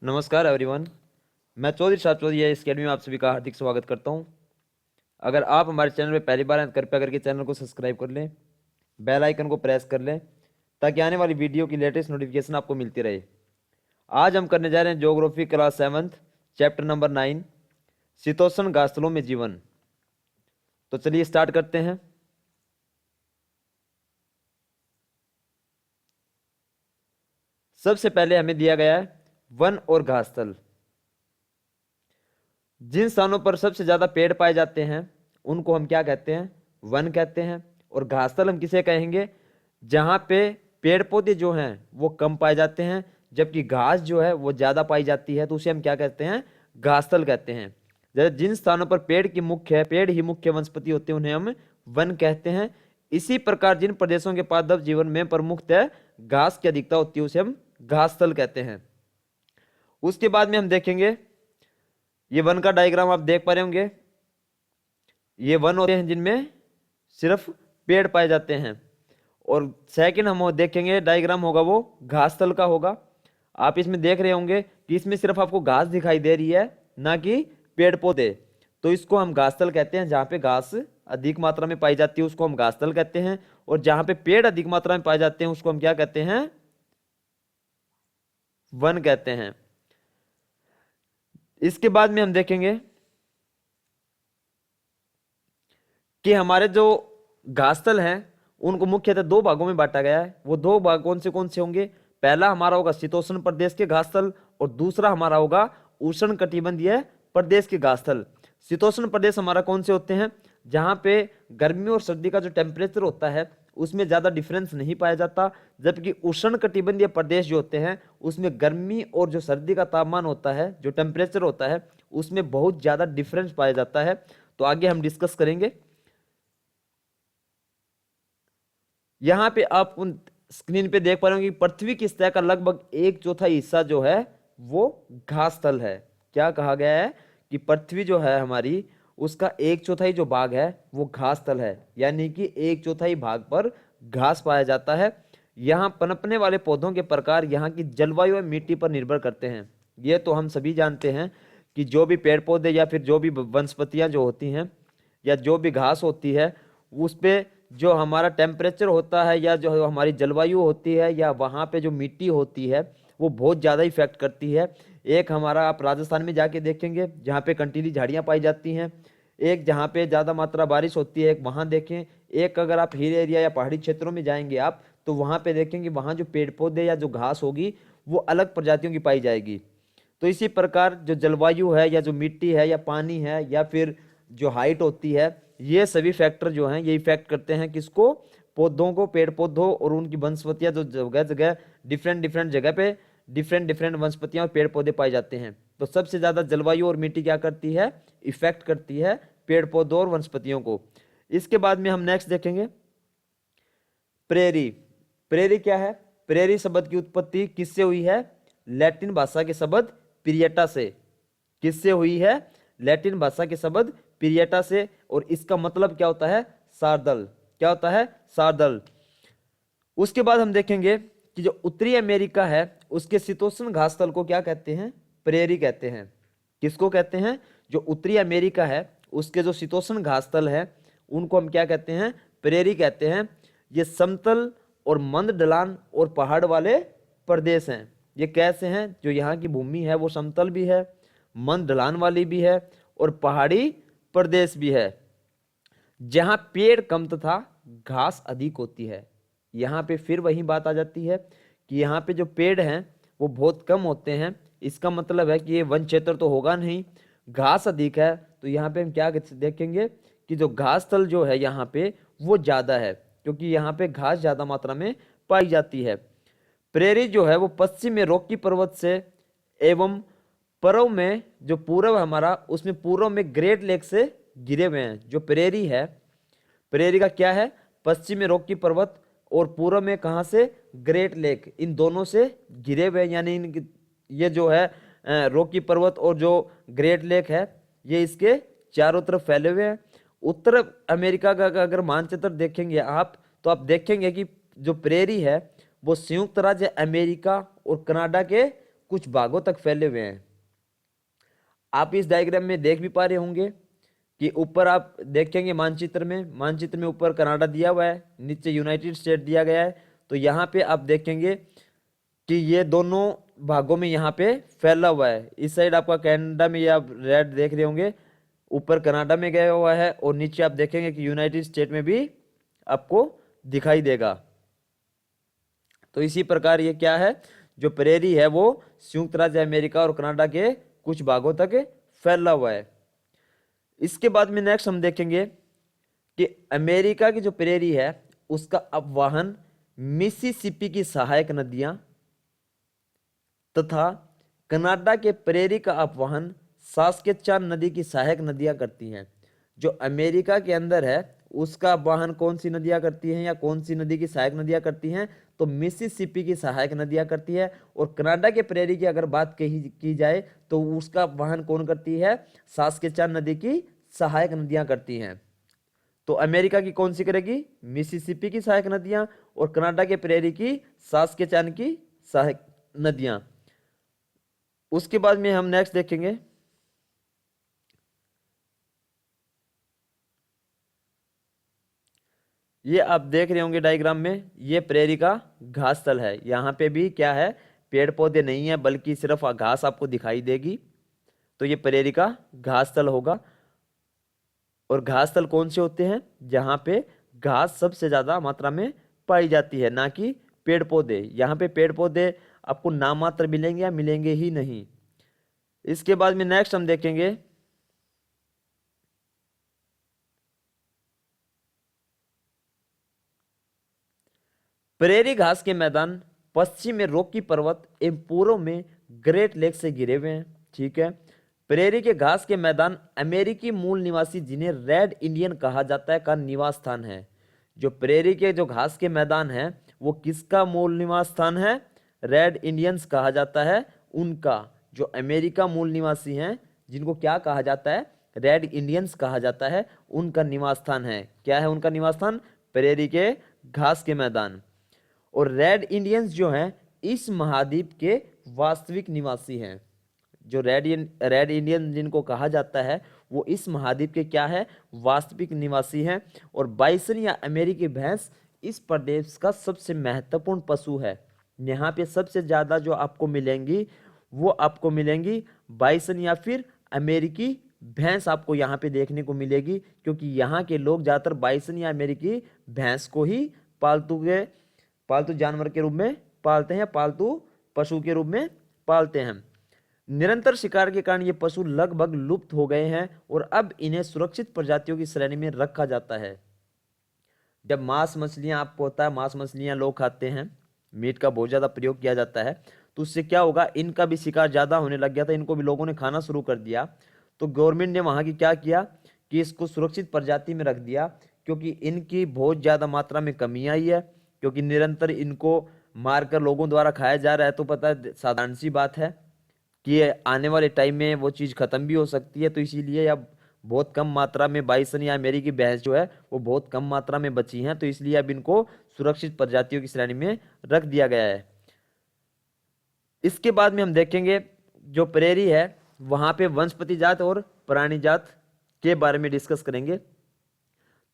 नमस्कार एवरीवन। मैं चौधरी साहब चौधरी इस अकेडमी में आप सभी का हार्दिक स्वागत करता हूं। अगर आप हमारे चैनल में पहली बार हैं तो कृपया करके चैनल को सब्सक्राइब कर लें, बेल आइकन को प्रेस कर लें ताकि आने वाली वीडियो की लेटेस्ट नोटिफिकेशन आपको मिलती रहे। आज हम करने जा रहे हैं ज्योग्राफी क्लास 7 चैप्टर नंबर 9 शीतोष्ण घासस्थलों में जीवन। तो चलिए स्टार्ट करते हैं। सबसे पहले हमें दिया गया है वन और घासस्थल। जिन स्थानों पर सबसे ज्यादा पेड़ पाए जाते हैं उनको हम क्या कहते हैं? वन कहते हैं। और घासस्थल हम किसे कहेंगे? जहां पे पेड़ पौधे जो हैं वो कम पाए जाते हैं जबकि घास जो है वो ज्यादा पाई जाती है, तो उसे हम क्या कहते हैं? घासस्थल कहते हैं। जैसे जिन स्थानों पर पेड़ ही मुख्य वनस्पति होते हैं उन्हें हम वन कहते हैं। इसी प्रकार जिन प्रदेशों के पादप जीवन में प्रमुखतः घास की अधिकता होती है उसे हम घासस्थल कहते हैं। उसके बाद में हम देखेंगे, ये वन का डायग्राम आप देख पा रहे होंगे। ये वन होते हैं जिनमें सिर्फ पेड़ पाए जाते हैं। और सेकंड हम देखेंगे डायग्राम होगा वो घासस्थल का होगा। आप इसमें देख रहे होंगे कि इसमें सिर्फ आपको घास दिखाई दे रही है, ना कि पेड़ पौधे। तो इसको हम घासस्थल कहते हैं। जहां पे घास अधिक मात्रा में पाई जाती है उसको हम घासस्थल कहते हैं, और जहां पे पेड़ अधिक मात्रा में पाए जाते हैं उसको हम क्या कहते हैं? वन कहते हैं। इसके बाद में हम देखेंगे कि हमारे जो घासस्थल हैं उनको मुख्यतः दो भागों में बांटा गया है। वो दो भाग कौन से होंगे? पहला हमारा होगा शीतोष्ण प्रदेश के घासस्थल, और दूसरा हमारा होगा उष्ण कटिबंधीय प्रदेश के घासस्थल। शीतोष्ण प्रदेश हमारा कौन से होते हैं? जहां पे गर्मी और सर्दी का जो टेम्परेचर होता है उसमें ज्यादा डिफरेंस नहीं पाया जाता, जबकि उष्ण कटिबंधीय प्रदेश जो होते हैं उसमें गर्मी और जो सर्दी का तापमान होता है, जो टेम्परेचर होता है, उसमें बहुत ज्यादा डिफरेंस पाया जाता है। तो आगे हम डिस्कस करेंगे। यहां पे आप उन स्क्रीन पे देख पा रहे हो कि पृथ्वी की सतह का लगभग एक चौथाई हिस्सा जो है वो घास स्थल है। क्या कहा गया है? कि पृथ्वी जो है हमारी, उसका एक चौथाई जो भाग है वो घास स्थल है, यानी कि एक चौथाई भाग पर घास पाया जाता है। यहाँ पनपने वाले पौधों के प्रकार यहाँ की जलवायु और मिट्टी पर निर्भर करते हैं। ये तो हम सभी जानते हैं कि जो भी पेड़ पौधे या फिर जो भी वनस्पतियां जो होती हैं या जो भी घास होती है उस पे जो हमारा टेम्परेचर होता है या जो हमारी जलवायु होती है या वहाँ पे जो मिट्टी होती है वो बहुत ज़्यादा इफेक्ट करती है। एक हमारा आप राजस्थान में जाके देखेंगे जहाँ पे कंटीली झाड़ियाँ पाई जाती हैं, एक जहाँ पे ज़्यादा मात्रा बारिश होती है, एक वहाँ देखें। एक अगर आप हिल एरिया या पहाड़ी क्षेत्रों में जाएंगे आप, तो वहाँ पे देखेंगे वहाँ जो पेड़ पौधे या जो घास होगी वो अलग प्रजातियों की पाई जाएगी। तो इसी प्रकार जो जलवायु है या जो मिट्टी है या पानी है या फिर जो हाइट होती है, ये सभी फैक्टर जो हैं ये इफेक्ट करते हैं किसको? पौधों को, पेड़ पौधों और उनकी वनस्पतियां जो जगह जगह डिफरेंट डिफरेंट जगह पे डिफरेंट डिफरेंट वनस्पतियां और पेड़ पौधे पाए जाते हैं। तो सबसे ज्यादा जलवायु और मिट्टी क्या करती है? इफेक्ट करती है पेड़ पौधों और वनस्पतियों को। इसके बाद में हम नेक्स्ट देखेंगे प्रेरी। प्रेरी क्या है? प्रेरी शब्द की उत्पत्ति किससे हुई है? लैटिन भाषा के शब्द पिरियटा से। किससे हुई है? लैटिन भाषा के शब्द पिरियटा से। और इसका मतलब क्या होता है? सारदल। क्या होता है? सारदल। उसके बाद हम देखेंगे कि जो उत्तरी अमेरिका है उसके शीतोष्ण घासस्थल को क्या कहते हैं? प्रेरी कहते हैं। किसको कहते हैं? जो उत्तरी अमेरिका है उसके जो शीतोष्ण घासस्थल है उनको हम क्या कहते हैं? प्रेरी कहते हैं। ये समतल और मंद ढलान और पहाड़ वाले प्रदेश हैं। ये कैसे हैं? जो यहाँ की भूमि है वो समतल भी है, मंद ढलान वाली भी है और पहाड़ी प्रदेश भी है। जहां पेड़ कम तथा घास अधिक होती है। यहाँ पे फिर वही बात आ जाती है कि यहाँ पे जो पेड़ हैं वो बहुत कम होते हैं। इसका मतलब है कि ये वन क्षेत्र तो होगा नहीं, घास अधिक है। तो यहाँ पे हम क्या देखेंगे कि जो घास स्थल जो है यहाँ पे वो ज्यादा है, क्योंकि यहाँ पे घास ज्यादा मात्रा में पाई जाती है। प्रेरी जो है वो पश्चिम में रॉकी पर्वत से एवं पूर्व में जो पूर्व हमारा उसमें पूर्व में ग्रेट लेक से घिरे हुए हैं। जो प्रेरी है, प्रेरी का क्या है? पश्चिम में रॉकी पर्वत और पूर्व में कहां से? Great lake. इन दोनों से घिरे हुए, यानी ये जो है रॉकी पर्वत और जो ग्रेट लेक है ये इसके चारों तरफ फैले हुए हैं। उत्तर अमेरिका का अगर मानचित्र देखेंगे आप, तो आप देखेंगे कि जो प्रेरी है वो संयुक्त राज्य अमेरिका और कनाडा के कुछ भागों तक फैले हुए हैं। आप इस डायग्राम में देख भी पा रहे होंगे कि ऊपर आप देखेंगे मानचित्र में ऊपर कनाडा दिया हुआ है, नीचे यूनाइटेड स्टेट दिया गया है। तो यहाँ पे आप देखेंगे कि ये दोनों भागों में यहाँ पे फैला हुआ है। इस साइड आपका कनाडा में, ये आप रेड देख रहे होंगे, ऊपर कनाडा में गया हुआ है, और नीचे आप देखेंगे कि यूनाइटेड स्टेट में भी आपको दिखाई देगा। तो इसी प्रकार ये क्या है, जो प्रेरी है वो संयुक्त राज्य अमेरिका और कनाडा के कुछ भागों तक फैला हुआ है। इसके बाद में नेक्स्ट हम देखेंगे कि अमेरिका की जो प्रेरी है उसका अपवाहन मिसिसिपी की सहायक नदियां तथा कनाडा के प्रेरी का अपवाहन सास्केचुआन नदी की सहायक नदियां करती हैं। जो अमेरिका के अंदर है उसका अपवाहन कौन सी नदियां करती हैं या कौन सी नदी की सहायक नदियां करती हैं, तो मिसिसिपी की सहायक नदियां करती है। और कनाडा के प्रेरी की अगर बात की जाए तो उसका अपवाहन कौन करती है, सास्केचुआन नदी की सहायक नदियां करती हैं। तो अमेरिका की कौन सी करेगी, मिसिसिपी की सहायक नदियां, और कनाडा के प्रेरी की सास्केचुआन की सहायक नदियां। उसके बाद में हम नेक्स्ट देखेंगे ये आप देख रहे होंगे डायग्राम में, ये प्रेरी का घास स्थल है। यहाँ पे भी क्या है, पेड़ पौधे नहीं है बल्कि सिर्फ घास आपको दिखाई देगी। तो ये प्रेरी का घास स्थल होगा। और घास स्थल कौन से होते हैं, जहाँ पे घास सबसे ज्यादा मात्रा में पाई जाती है, ना कि पेड़ पौधे। यहाँ पे पेड़ पौधे आपको नाम मात्र मिलेंगे या मिलेंगे ही नहीं। इसके बाद में नेक्स्ट हम देखेंगे प्रेरी घास के मैदान पश्चिम में रॉकी पर्वत एवं पूर्व में ग्रेट लेक से घिरे हुए हैं। ठीक है, प्रेरी के घास के मैदान अमेरिकी मूल निवासी जिन्हें रेड इंडियन कहा जाता है का निवास स्थान है। जो प्रेरी के जो घास के मैदान है वो किसका मूल निवास स्थान है, रेड इंडियंस कहा जाता है उनका। जो अमेरिका मूल निवासी हैं जिनको क्या कहा जाता है, रेड इंडियंस कहा जाता है, उनका निवास स्थान है। क्या है उनका निवास स्थान, प्रेरी के घास के मैदान। और रेड इंडियंस जो हैं इस महाद्वीप के वास्तविक निवासी हैं। जो रेड इंडियन जिनको कहा जाता है वो इस महाद्वीप के क्या है, वास्तविक निवासी हैं। और बाइसन या अमेरिकी भैंस इस प्रदेश का सबसे महत्वपूर्ण पशु है। यहाँ पे सबसे ज्यादा जो आपको मिलेंगी वो आपको मिलेंगी बाइसन या फिर अमेरिकी भैंस आपको यहाँ पे देखने को मिलेगी, क्योंकि यहाँ के लोग ज्यादातर बाइसन या अमेरिकी भैंस को ही पालतू जानवर के रूप में पालते हैं या पालतू पशु के रूप में पालते हैं। निरंतर शिकार के कारण ये पशु लगभग लुप्त हो गए हैं और अब इन्हें सुरक्षित प्रजातियों की श्रेणी में रखा जाता है। जब मांस मछलियां, आपको होता है मांस मछलियां लोग खाते हैं, मीट का बहुत ज्यादा प्रयोग किया जाता है, तो उससे क्या होगा, इनका भी शिकार ज्यादा होने लग गया था, इनको भी लोगों ने खाना शुरू कर दिया। तो गवर्नमेंट ने वहां की क्या किया कि इसको सुरक्षित प्रजाति में रख दिया, क्योंकि इनकी बहुत ज्यादा मात्रा में कमी आई है। क्योंकि निरंतर इनको मारकर लोगों द्वारा खाया जा रहा है, तो पता है साधारण सी बात है कि आने वाले टाइम में वो चीज़ खत्म भी हो सकती है। तो इसीलिए अब बहुत कम मात्रा में बाइसन या अमेरिकी भैंस जो है वो बहुत कम मात्रा में बची हैं, तो इसलिए अब इनको सुरक्षित प्रजातियों की श्रेणी में रख दिया गया है। इसके बाद में हम देखेंगे जो प्रेरी है वहां पे वनस्पति जात और प्राणी जात के बारे में डिस्कस करेंगे।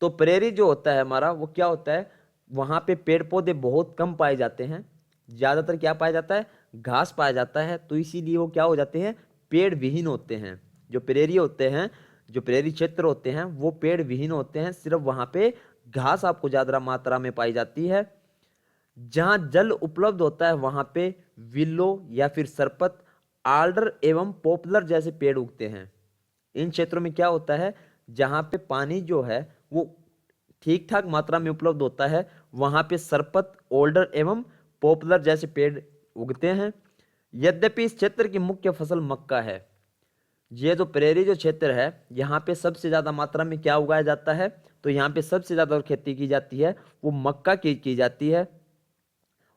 तो प्रेरी जो होता है हमारा वो क्या होता है, वहां पे पेड़ पौधे बहुत कम पाए जाते हैं, ज्यादातर क्या पाया जाता है, घास पाया जाता है। तो इसीलिए वो क्या हो जाते हैं, पेड़ विहीन होते हैं। जो प्रेरी होते हैं, जो प्रेरी क्षेत्र होते हैं वो पेड़ विहीन होते हैं, सिर्फ वहां पे घास आपको ज्यादा मात्रा में पाई जाती है। जहां जल उपलब्ध होता है वहां पे विल्लो या फिर सरपत, आल्डर एवं पॉपुलर जैसे पेड़ उगते हैं। इन क्षेत्रों में क्या होता है, जहां पे पानी जो है वो ठीक ठाक मात्रा में उपलब्ध होता है, वहां पे सरपत, ओल्डर एवं पॉपुलर जैसे पेड़ उगते हैं। यद्यपि इस क्षेत्र की मुख्य फसल मक्का है। ये जो प्रेरी जो क्षेत्र है यहाँ पे सबसे ज्यादा मात्रा में क्या उगाया जाता है, तो यहाँ पे सबसे ज्यादा खेती की जाती है वो मक्का की जाती है।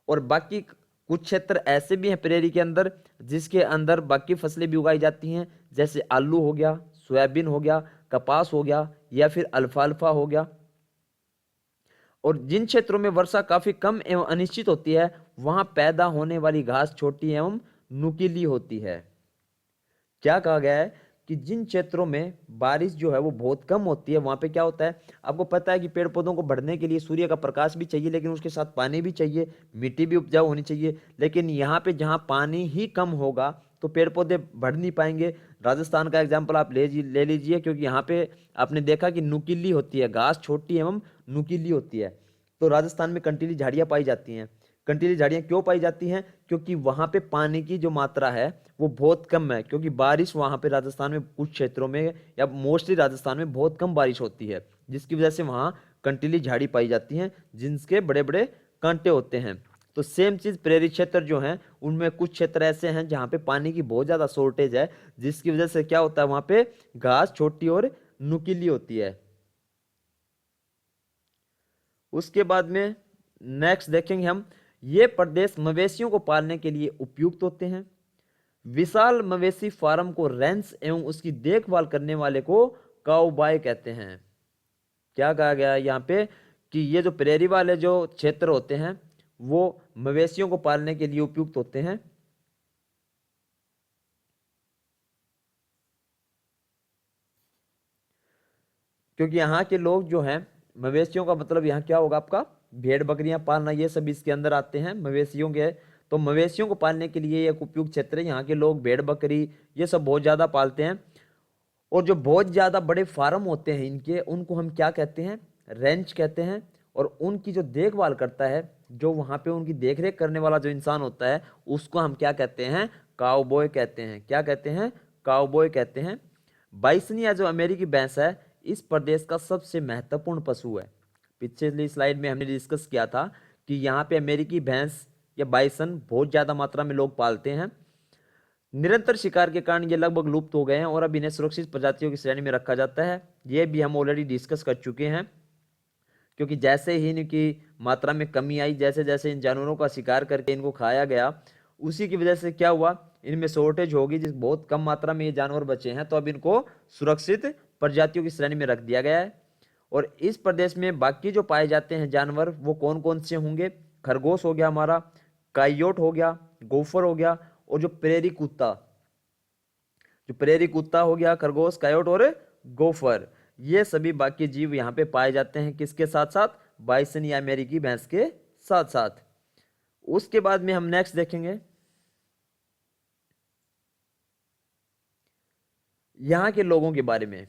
और बाकी कुछ क्षेत्र ऐसे भी हैं प्रेरी के अंदर जिसके अंदर बाकी फसलें भी उगाई जाती हैं, जैसे आलू हो गया, सोयाबीन हो गया, कपास हो गया या फिर अल्फाल्फा हो गया। और जिन क्षेत्रों में वर्षा काफी कम एवं अनिश्चित होती है वहां पैदा होने वाली घास छोटी एवं नुकीली होती है। क्या कहा गया है कि जिन क्षेत्रों में बारिश जो है वो बहुत कम होती है, वहां पे क्या होता है, आपको पता है कि पेड़ पौधों को बढ़ने के लिए सूर्य का प्रकाश भी चाहिए, लेकिन उसके साथ पानी भी चाहिए, मिट्टी भी उपजाऊ होनी चाहिए। लेकिन यहाँ पे जहाँ पानी ही कम होगा तो पेड़ पौधे बढ़ नहीं पाएंगे। राजस्थान का एग्जाम्पल आप ले लीजिए, क्योंकि यहाँ पे आपने देखा कि नुकीली होती है, घास छोटी एवं नुकीली होती है। तो राजस्थान में कंटीली झाड़ियाँ पाई जाती हैं। कंटीली झाड़ियाँ क्यों पाई जाती हैं? क्योंकि वहाँ पे पानी की जो मात्रा है वो बहुत कम है, क्योंकि बारिश वहाँ पे राजस्थान में कुछ क्षेत्रों में या मोस्टली राजस्थान में बहुत कम बारिश होती है, जिसकी वजह से वहाँ कंटीली झाड़ी पाई जाती हैं जिनके बड़े बड़े कांटे होते हैं। तो सेम चीज प्रेरी क्षेत्र जो हैं उनमें कुछ क्षेत्र ऐसे हैं जहाँ पे पानी की बहुत ज्यादा शॉर्टेज है, जिसकी वजह से क्या होता है, वहां पे घास छोटी और नुकीली होती है। उसके बाद में नेक्स्ट देखेंगे हम, ये प्रदेश मवेशियों को पालने के लिए उपयुक्त होते हैं। विशाल मवेशी फार्म को रेंच एवं उसकी देखभाल करने वाले को काउबॉय कहते हैं। क्या कहा गया है यहाँ पे कि ये जो प्रेरी वाले जो क्षेत्र होते हैं वो मवेशियों को पालने के लिए उपयुक्त होते हैं। क्योंकि यहाँ के लोग जो हैं, मवेशियों का मतलब यहाँ क्या होगा आपका, भेड़ बकरियां पालना, ये सब इसके अंदर आते हैं मवेशियों के। तो मवेशियों को पालने के लिए एक उपयुक्त क्षेत्र है। यहाँ के लोग भेड़ बकरी ये सब बहुत ज्यादा पालते हैं। और जो बहुत ज्यादा बड़े फार्म होते हैं इनके, उनको हम क्या कहते हैं, रेंच कहते हैं। और उनकी जो देखभाल करता है, जो वहां पे उनकी देखरेख करने वाला जो इंसान होता है, उसको हम क्या कहते हैं, काउबॉय कहते हैं। क्या कहते हैं, काउबॉय कहते हैं। बाइसन या जो अमेरिकी भैंस है, इस प्रदेश का सबसे महत्वपूर्ण पशु है। पिछली स्लाइड में हमने डिस्कस किया था कि यहाँ पे अमेरिकी भैंस या बाइसन बहुत ज्यादा मात्रा में लोग पालते हैं। निरंतर शिकार के कारण ये लगभग लुप्त हो गए हैं और अब इन्हें सुरक्षित प्रजातियों की श्रेणी में रखा जाता है। ये भी हम ऑलरेडी डिस्कस कर चुके हैं, क्योंकि जैसे ही इनकी मात्रा में कमी आई, जैसे जैसे इन जानवरों का शिकार करके इनको खाया गया, उसी की वजह से क्या हुआ, इनमें शॉर्टेज होगी, जिस बहुत कम मात्रा में ये जानवर बचे हैं, तो अब इनको सुरक्षित प्रजातियों की श्रेणी में रख दिया गया है। और इस प्रदेश में बाकी जो पाए जाते हैं जानवर वो कौन कौन से होंगे, खरगोश हो गया हमारा, काइयोट हो गया, गोफर हो गया, और जो प्रेरी कुत्ता, जो प्रेरी कुत्ता हो गया, खरगोश, कायोट और गोफर, ये सभी बाकी जीव यहाँ पे पाए जाते हैं। किसके साथ साथ, बाइसन या अमेरिकी भैंस के साथ साथ। उसके बाद में हम नेक्स्ट देखेंगे यहाँ के लोगों के बारे में।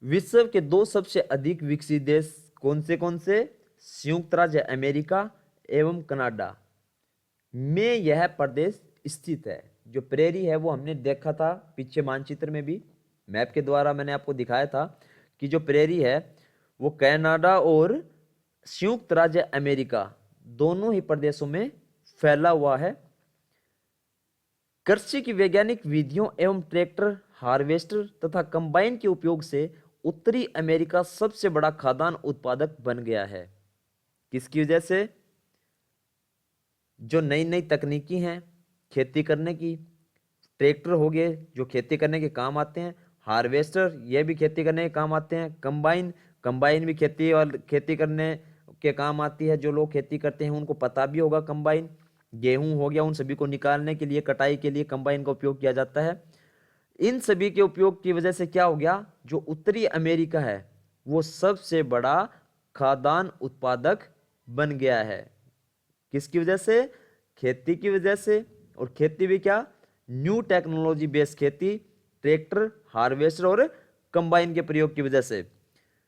विश्व के दो सबसे अधिक विकसित देश कौन से? संयुक्त राज्य अमेरिका एवं कनाडा में यह प्रदेश स्थित है। जो प्रेरी है वो हमने देखा था पीछे मानचित्र में भी, मैप के द्वारा मैंने आपको दिखाया था कि जो प्रेरी है वो कनाडा और संयुक्त राज्य अमेरिका दोनों ही प्रदेशों में फैला हुआ है। कृषि की वैज्ञानिक विधियों एवं ट्रैक्टर, हार्वेस्टर तथा कंबाइन के उपयोग से उत्तरी अमेरिका सबसे बड़ा खाद्यान्न उत्पादक बन गया है। किसकी वजह से? जो नई नई तकनीकी हैं खेती करने की, ट्रैक्टर हो गए जो खेती करने के काम आते हैं, हार्वेस्टर ये भी खेती करने के काम आते हैं, कंबाइन, कंबाइन भी खेती करने के काम आती है। जो लोग खेती करते हैं उनको पता भी होगा कंबाइन। गेहूं हो गया, उन सभी को निकालने के लिए, कटाई के लिए कंबाइन का उपयोग किया जाता है। इन सभी के उपयोग की वजह से क्या हो गया, जो उत्तरी अमेरिका है वो सबसे बड़ा खाद्यान्न उत्पादक बन गया है। किसकी वजह से? खेती की वजह से। और खेती भी क्या, न्यू टेक्नोलॉजी बेस्ड खेती, ट्रैक्टर, हार्वेस्टर और कंबाइन के प्रयोग की वजह से।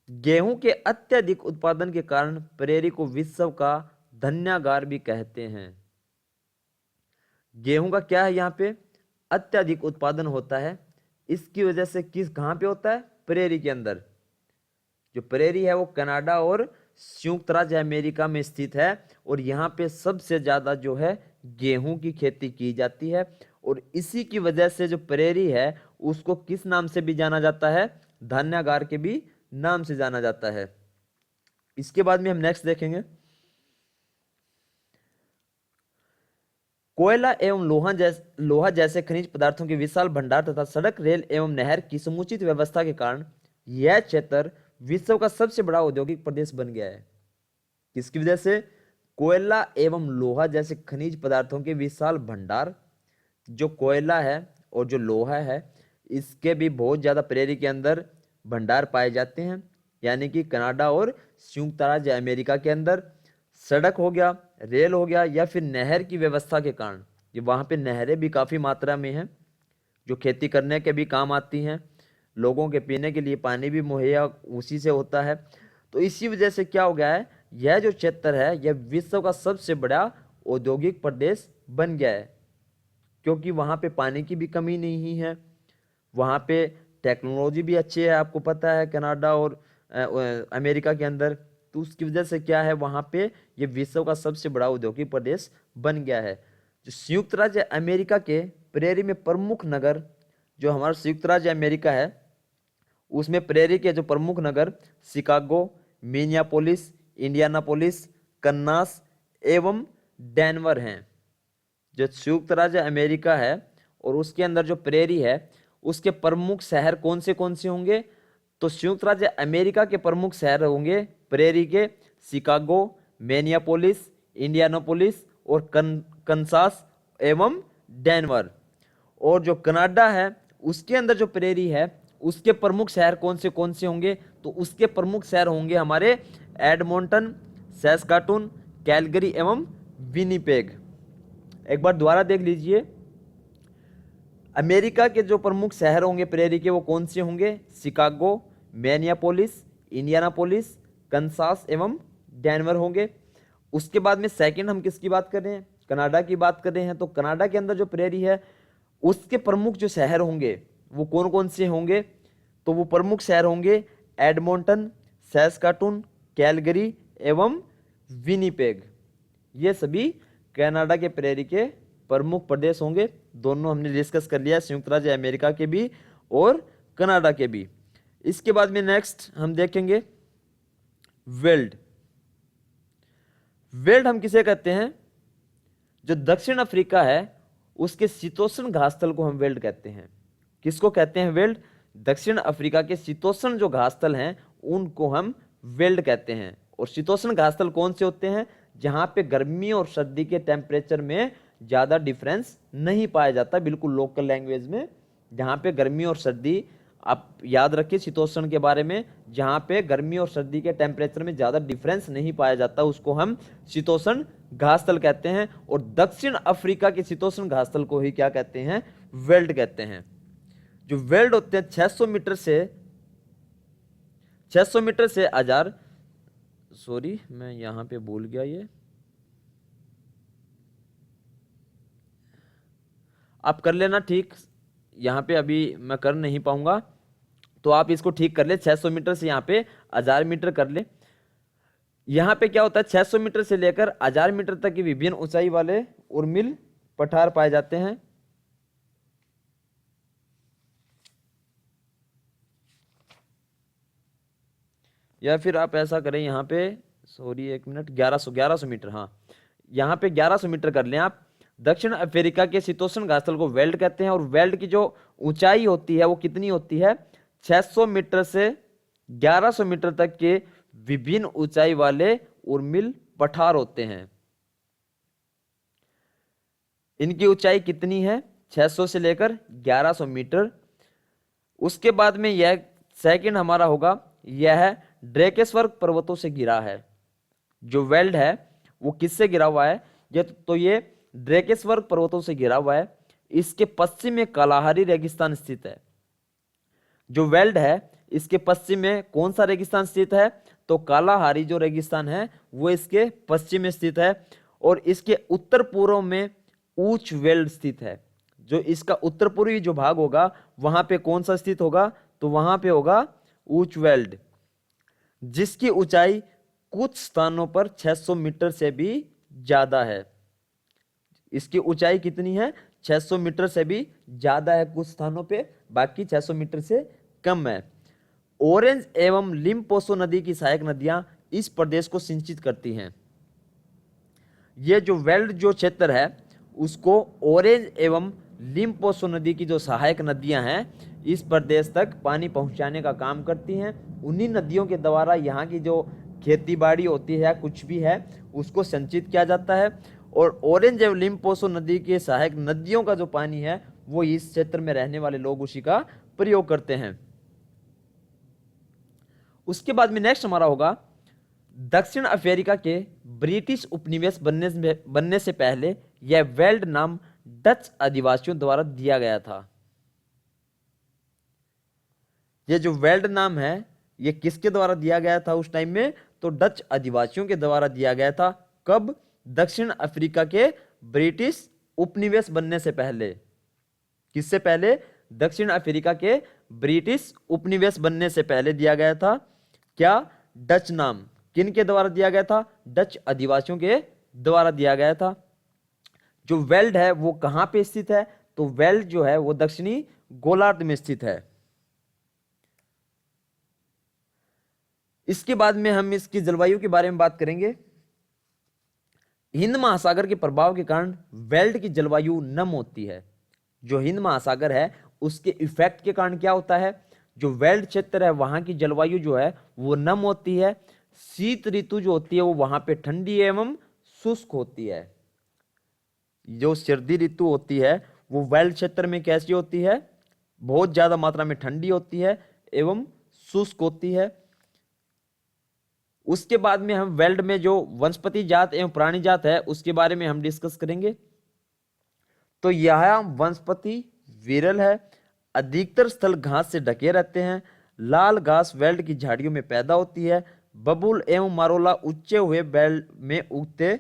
गेहूं के अत्यधिक उत्पादन के कारण प्रेरी को विश्व का धन्यागार भी कहते हैं। गेहूं का क्या है, यहाँ पे अत्यधिक उत्पादन होता है। इसकी वजह से कहां पे होता है, प्रेरी के अंदर। जो प्रेरी है वो कनाडा और संयुक्त राज्य अमेरिका में स्थित है। और यहाँ पे सबसे ज्यादा जो है गेहूं की खेती की जाती है। और इसी की वजह से जो प्रेरी है उसको किस नाम से भी जाना जाता है, धान्यागार के भी नाम से जाना जाता है। इसके बाद में हम नेक्स्ट देखेंगे, कोयला एवं लोहा जैसे खनिज पदार्थों के विशाल भंडार तथा सड़क, रेल एवं नहर की समुचित व्यवस्था के कारण यह क्षेत्र विश्व का सबसे बड़ा औद्योगिक प्रदेश बन गया है। किसकी वजह से? कोयला एवं लोहा जैसे खनिज पदार्थों के विशाल भंडार। जो कोयला है और जो लोहा है, इसके भी बहुत ज्यादा प्रेरी के अंदर भंडार पाए जाते हैं। यानी कि कनाडा और संयुक्त राज्य अमेरिका के अंदर सड़क हो गया, रेल हो गया, या फिर नहर की व्यवस्था के कारण, ये वहां पे नहरें भी काफी मात्रा में हैं जो खेती करने के भी काम आती हैं, लोगों के पीने के लिए पानी भी मुहैया उसी से होता है। तो इसी वजह से क्या हो गया है, यह जो क्षेत्र है यह विश्व का सबसे बड़ा औद्योगिक प्रदेश बन गया है, क्योंकि वहां पे पानी की भी कमी नहीं है, वहां पे टेक्नोलॉजी भी अच्छी है, आपको पता है कनाडा और अमेरिका के अंदर। तो उसकी वजह से क्या है, वहां पे ये विश्व का सबसे बड़ा औद्योगिक प्रदेश बन गया है। जो संयुक्त राज्य अमेरिका के प्रेरी में प्रमुख नगर, जो हमारा संयुक्त राज्य अमेरिका है उसमें प्रेरी के जो प्रमुख नगर शिकागो, मिनियापोलिस, इंडियानापोलिस, कन्नास एवं डेनवर हैं। जो संयुक्त राज्य अमेरिका है और उसके अंदर जो प्रेरी है उसके प्रमुख शहर कौन से होंगे, तो संयुक्त राज्य अमेरिका के प्रमुख शहर होंगे प्रेरी के शिकागो, मिनियापोलिस, इंडियानापोलिस और कन्सास एवं डेनवर। और जो कनाडा है उसके अंदर जो प्रेरी है उसके प्रमुख शहर कौन से होंगे, तो उसके प्रमुख शहर होंगे हमारे एडमोंटन, सैस्काटून, कैलगरी एवं विनिपेग। एक बार दोबारा देख लीजिए, अमेरिका के जो प्रमुख शहर होंगे प्रेरी के वो कौन से होंगे, शिकागो, मिनियापोलिस, इंडियानापोलिस, कंसास एवं डेनवर होंगे। उसके बाद में सेकंड हम किसकी बात कर रहे हैं, कनाडा की बात कर रहे हैं। तो कनाडा के अंदर जो प्रेरी है उसके प्रमुख जो शहर होंगे वो कौन से होंगे, तो वो प्रमुख शहर होंगे एडमोंटन, सैस्काटून, कैलगरी एवं विनिपेग। ये सभी कनाडा के प्रेरी के प्रमुख प्रदेश होंगे। दोनों हमने डिस्कस कर लिया, संयुक्त राज्य अमेरिका के भी और कनाडा के भी। इसके बाद में नेक्स्ट हम देखेंगे वेल्ड। वेल्ड हम किसे कहते हैं, जो दक्षिण अफ्रीका है उसके शीतोष्ण घासतल को हम वेल्ड कहते हैं। किसको कहते हैं वेल्ड, दक्षिण अफ्रीका के शीतोष्ण जो घासतल हैं उनको हम वेल्ड कहते हैं। और शीतोष्ण घासतल कौन से होते हैं, जहां पे गर्मी और सर्दी के टेम्परेचर में ज्यादा डिफरेंस नहीं पाया जाता, बिल्कुल लोकल लैंग्वेज में, जहां पे गर्मी और सर्दी, आप याद रखिए शीतोष्ण के बारे में, जहां पे गर्मी और सर्दी के टेम्परेचर में ज्यादा डिफरेंस नहीं पाया जाता उसको हम शीतोष्ण घासतल कहते हैं। और दक्षिण अफ्रीका के शीतोष्ण घासतल को ही क्या कहते हैं, वेल्ड कहते हैं। जो वेल्ड होते हैं 600 मीटर से 1000, सॉरी मैं यहां पे भूल गया, ये आप कर लेना ठीक, यहां पे अभी मैं कर नहीं पाऊंगा तो आप इसको ठीक कर ले। 600 मीटर से यहां पे 1000 मीटर कर ले। यहां पे क्या होता है, 600 मीटर से लेकर 1000 मीटर तक की विभिन्न ऊंचाई वाले उर्मिल पठार पाए जाते हैं। या फिर आप ऐसा करें, यहाँ पे सॉरी एक मिनट, 1100 मीटर, हाँ यहाँ पे 1100 मीटर कर लें आप। दक्षिण अफ्रीका के शीतोष्ण घासतल को वेल्ड कहते हैं। और वेल्ड की जो ऊंचाई होती है वो कितनी होती है, 600 मीटर से 1100 मीटर तक के विभिन्न ऊंचाई वाले उर्मिल पठार होते हैं। इनकी ऊंचाई कितनी है, 600 से लेकर 1100 मीटर। उसके बाद में यह सेकंड हमारा होगा, यह ड्रेकेसवर्ग पर्वतों से घिरा है। जो वेल्ड है वो किससे घिरा हुआ है, ये ड्रेकेसवर्ग पर्वतों से घिरा हुआ है। इसके पश्चिम में कालाहारी रेगिस्तान स्थित है। जो वेल्ड है इसके पश्चिम में कौन सा रेगिस्तान स्थित है, तो कालाहारी जो रेगिस्तान है वो इसके पश्चिम में स्थित है। और इसके उत्तर पूर्व में ऊंच वेल्ड स्थित है। जो इसका उत्तर पूर्वी जो भाग होगा वहां पे कौन सा स्थित होगा, तो वहां पे होगा ऊंच वेल्ड, जिसकी ऊंचाई कुछ स्थानों पर 600 मीटर से भी ज्यादा है। इसकी ऊंचाई कितनी है, 600 मीटर से भी ज्यादा है कुछ स्थानों पे, बाकी 600 मीटर से कम है। ऑरेंज एवं लिम्पोसो नदी की सहायक नदियां इस प्रदेश को सिंचित करती हैं। ये जो वेल्ड जो क्षेत्र है उसको ऑरेंज एवं लिम्पोसो नदी की जो सहायक नदियां हैं इस प्रदेश तक पानी पहुंचाने का काम करती हैं। उन्हीं नदियों के द्वारा यहाँ की जो खेती बाड़ी होती है या कुछ भी है उसको संचित किया जाता है। और ऑरेंज एवं लिम्पोसो नदी के सहायक नदियों का जो पानी है वो इस क्षेत्र में रहने वाले लोग उसी का प्रयोग करते हैं। उसके बाद में नेक्स्ट हमारा होगा, दक्षिण अफ्रीका के ब्रिटिश उपनिवेश बनने से पहले यह वेल्ड नाम डच आदिवासियों द्वारा दिया गया था। ये जो वेल्ड नाम है ये किसके द्वारा दिया गया था उस टाइम में? तो डच आदिवासियों के द्वारा दिया गया था। कब? दक्षिण अफ्रीका के ब्रिटिश उपनिवेश बनने से पहले। किससे पहले? दक्षिण अफ्रीका के ब्रिटिश उपनिवेश बनने से पहले दिया गया था। क्या? डच नाम। किन के द्वारा दिया गया था? डच आदिवासियों के द्वारा दिया गया था। जो वेल्ड है वो कहां पे स्थित है? तो वेल्ड जो है वो दक्षिणी गोलार्ध में स्थित है। इसके बाद में हम इसकी जलवायु के बारे में बात करेंगे। हिंद महासागर के प्रभाव के कारण वेल्ड की जलवायु नम होती है। जो हिंद महासागर है उसके इफेक्ट के कारण क्या होता है? जो वेल्ड क्षेत्र है वहां की जलवायु जो है वो नम होती है। शीत ऋतु जो होती है वो वहां पे ठंडी एवं शुष्क होती है। जो सर्दी ऋतु होती है वो वेल्ड क्षेत्र में कैसी होती है? बहुत ज्यादा मात्रा में ठंडी होती है एवं शुष्क होती है। उसके बाद में हम वेल्ड में जो वनस्पति जात एवं प्राणी जात है उसके बारे में हम डिस्कस करेंगे। तो यह वनस्पति विरल है, अधिकतर स्थल घास से ढके रहते हैं। लाल घास वेल्ड की झाड़ियों में पैदा होती है। बबूल एवं मारोला उच्चे हुए वेल्ड में उगते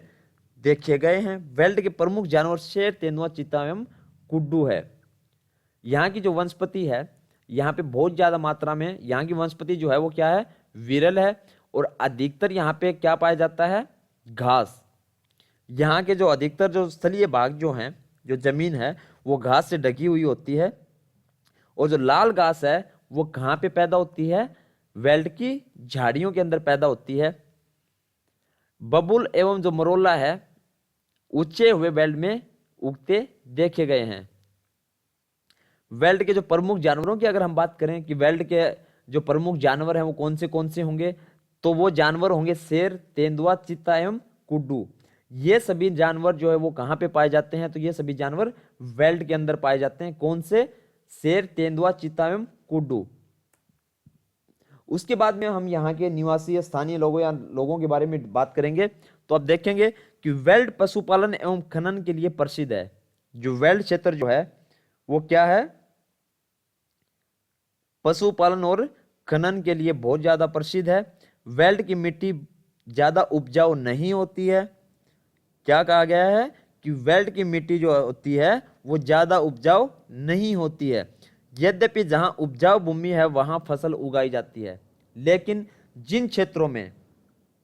देखे गए हैं। वेल्ड के प्रमुख जानवर शेर, तेंदुआ, चीता एवं कुड्डू है। यहाँ की जो वनस्पति है यहाँ पे बहुत ज्यादा मात्रा में यहाँ की वनस्पति जो है वो क्या है? विरल है। और अधिकतर यहाँ पे क्या पाया जाता है? घास। यहाँ के जो अधिकतर जो स्थलीय भाग जो हैं, जो जमीन है वो घास से ढकी हुई होती है। और जो लाल घास है वो कहाँ पे पैदा होती है? वेल्ड की झाड़ियों के अंदर पैदा होती है। बबूल एवं जो मरोला है ऊंचे हुए वेल्ड में उगते देखे गए हैं। वेल्ड के जो प्रमुख जानवरों की अगर हम बात करें कि वेल्ड के जो प्रमुख जानवर हैं वो कौन से होंगे, तो वो जानवर होंगे शेर, तेंदुआ, चीता एवं कुड्डू। ये सभी जानवर जो है वो कहां पे पाए जाते हैं? तो ये सभी जानवर वेल्ड के अंदर पाए जाते हैं। कौन से? शेर, तेंदुआ, चीता एवं कुड्डू। उसके बाद में हम यहाँ के निवासी स्थानीय लोगों या लोगों के बारे में बात करेंगे। तो अब देखेंगे कि वेल्ड पशुपालन एवं खनन के लिए प्रसिद्ध है। जो वेल्ड क्षेत्र जो है वो क्या है? पशुपालन और खनन के लिए बहुत ज्यादा प्रसिद्ध है। वेल्ड की मिट्टी ज्यादा उपजाऊ नहीं होती है। क्या कहा गया है? कि वेल्ड की मिट्टी जो होती है वो ज्यादा उपजाऊ नहीं होती है। यद्यपि जहां उपजाऊ भूमि है वहां फसल उगाई जाती है। लेकिन जिन क्षेत्रों में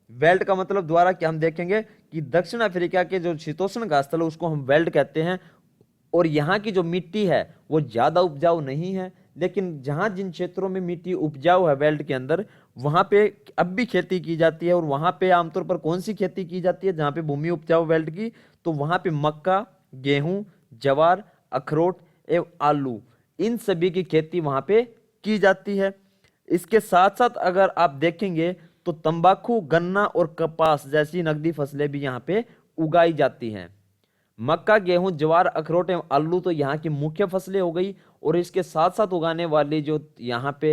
वेल्ड का मतलब द्वारा क्या हम देखेंगे कि दक्षिण अफ्रीका के जो शीतोष्ण घासस्थल उसको हम वेल्ड कहते हैं। और यहाँ की जो मिट्टी है वो ज्यादा उपजाऊ नहीं है। लेकिन जहां जिन क्षेत्रों में मिट्टी उपजाऊ है वेल्ड के अंदर वहां पे अब भी खेती की जाती है। और वहां पे आमतौर पर कौन सी खेती की जाती है? जहां पे भूमि उपजाऊ वेल्ड की, तो वहां पे मक्का, गेहूं, जवार, अखरोट एवं आलू, इन सभी की खेती वहां पे की जाती है। इसके साथ साथ अगर आप देखेंगे तो तंबाकू, गन्ना और कपास जैसी नकदी फसलें भी यहाँ पे उगाई जाती हैं। मक्का, गेहूं, ज्वार, अखरोट एवं आलू तो यहाँ की मुख्य फसलें हो गई। और इसके साथ साथ उगाने वाली जो यहाँ पे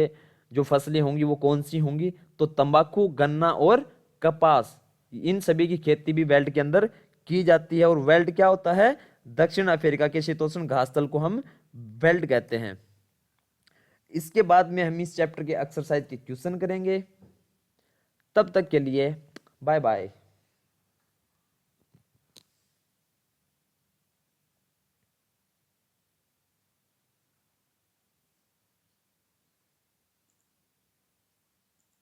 जो फसलें होंगी वो कौन सी होंगी? तो तंबाकू, गन्ना और कपास, इन सभी की खेती भी वेल्ड के अंदर की जाती है। और वेल्ड क्या होता है? दक्षिण अफ्रीका के शीतोष्ण घासस्थल को हम वेल्ड कहते हैं। इसके बाद में हम इस चैप्टर के एक्सरसाइज के क्वेश्चन करेंगे। तब तक के लिए बाय बाय।